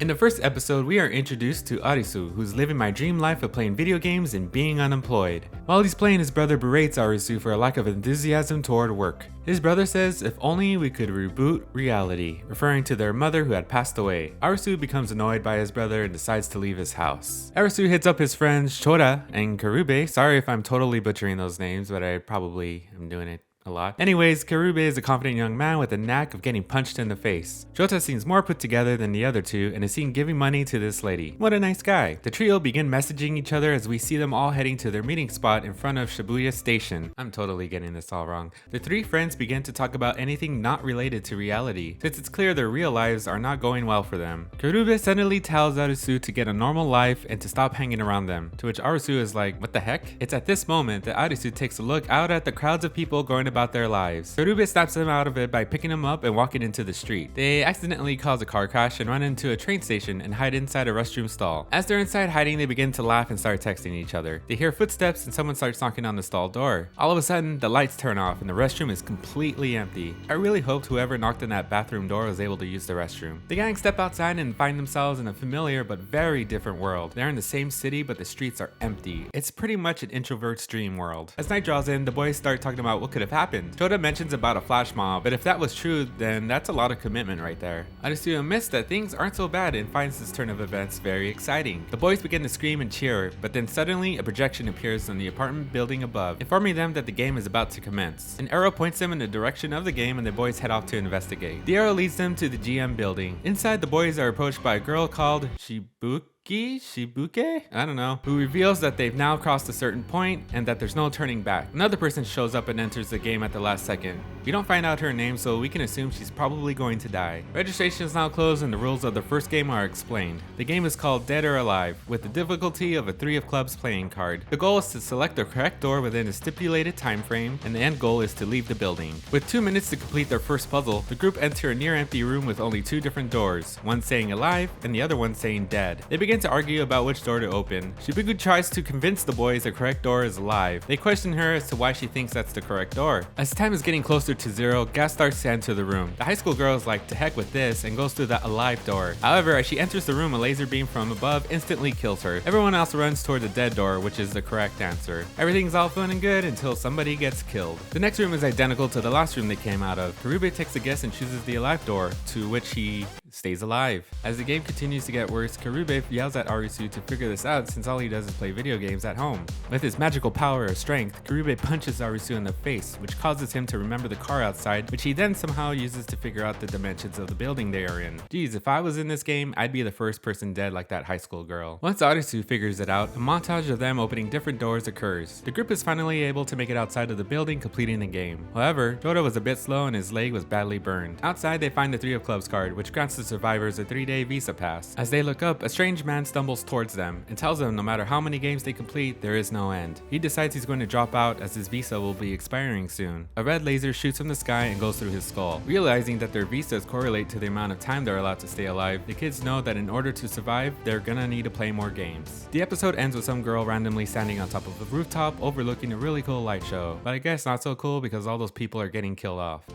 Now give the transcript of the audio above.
In the first episode, we are introduced to Arisu, who's living my dream life of playing video games and being unemployed. While he's playing, his brother berates Arisu for a lack of enthusiasm toward work. His brother says, if only we could reboot reality, referring to their mother who had passed away. Arisu becomes annoyed by his brother and decides to leave his house. Arisu hits up his friends Chota and Karube. Sorry if I'm totally butchering those names, but I probably am doing it a lot. Anyways, Karube is a confident young man with a knack of getting punched in the face. Chota seems more put together than the other two and is seen giving money to this lady. What a nice guy. The trio begin messaging each other as we see them all heading to their meeting spot in front of Shibuya Station. I'm totally getting this all wrong. The three friends begin to talk about anything not related to reality, since it's clear their real lives are not going well for them. Karube suddenly tells Arisu to get a normal life and to stop hanging around them, to which Arisu is like, what the heck? It's at this moment that Arisu takes a look out at the crowds of people going about their lives. Karube snaps them out of it by picking them up and walking into the street. They accidentally cause a car crash and run into a train station and hide inside a restroom stall. As they're inside hiding, they begin to laugh and start texting each other. They hear footsteps and someone starts knocking on the stall door. All of a sudden, the lights turn off and the restroom is completely empty. I really hoped whoever knocked on that bathroom door was able to use the restroom. The gang step outside and find themselves in a familiar but very different world. They're in the same city, but the streets are empty. It's pretty much an introvert's dream world. As night draws in, the boys start talking about what could have happened. Chota mentions about a flash mob, but if that was true, then that's a lot of commitment right there. Arisu admits that things aren't so bad and finds this turn of events very exciting. The boys begin to scream and cheer, but then suddenly a projection appears on the apartment building above, informing them that the game is about to commence. An arrow points them in the direction of the game and the boys head off to investigate. The arrow leads them to the GM building. Inside, the boys are approached by a girl called Shibuke? I don't know, who reveals that they've now crossed a certain point and that there's no turning back. Another person shows up and enters the game at the last second. We don't find out her name, so we can assume she's probably going to die. Registration is now closed and the rules of the first game are explained. The game is called Dead or Alive, with the difficulty of a 3 of clubs playing card. The goal is to select the correct door within a stipulated time frame, and the end goal is to leave the building. With 2 minutes to complete their first puzzle, the group enter a near empty room with only 2 different doors, one saying alive and the other one saying dead. They begin to argue about which door to open. Shibuku tries to convince the boys the correct door is alive. They question her as to why she thinks that's the correct door. As time is getting closer to 0, gas starts to enter the room. The high school girl is like, to heck with this, and goes through the alive door. However, as she enters the room, a laser beam from above instantly kills her. Everyone else runs toward the dead door, which is the correct answer. Everything's all fun and good until somebody gets killed. The next room is identical to the last room they came out of. Karube takes a guess and chooses the alive door, to which he stays alive. As the game continues to get worse, Karube yells at Arisu to figure this out since all he does is play video games at home. With his magical power or strength, Karube punches Arisu in the face, which causes him to remember the car outside, which he then somehow uses to figure out the dimensions of the building they are in. Geez, if I was in this game, I'd be the first person dead like that high school girl. Once Arisu figures it out, a montage of them opening different doors occurs. The group is finally able to make it outside of the building, completing the game. However, Chota was a bit slow and his leg was badly burned. Outside, they find the 3 of clubs card, which grants the survivors a 3-day visa pass. As they look up, a strange man stumbles towards them and tells them no matter how many games they complete, there is no end. He decides he's going to drop out as his visa will be expiring soon. A red laser shoots from the sky and goes through his skull. Realizing that their visas correlate to the amount of time they're allowed to stay alive, the kids know that in order to survive, they're gonna need to play more games. The episode ends with some girl randomly standing on top of a rooftop overlooking a really cool light show, but I guess not so cool because all those people are getting killed off.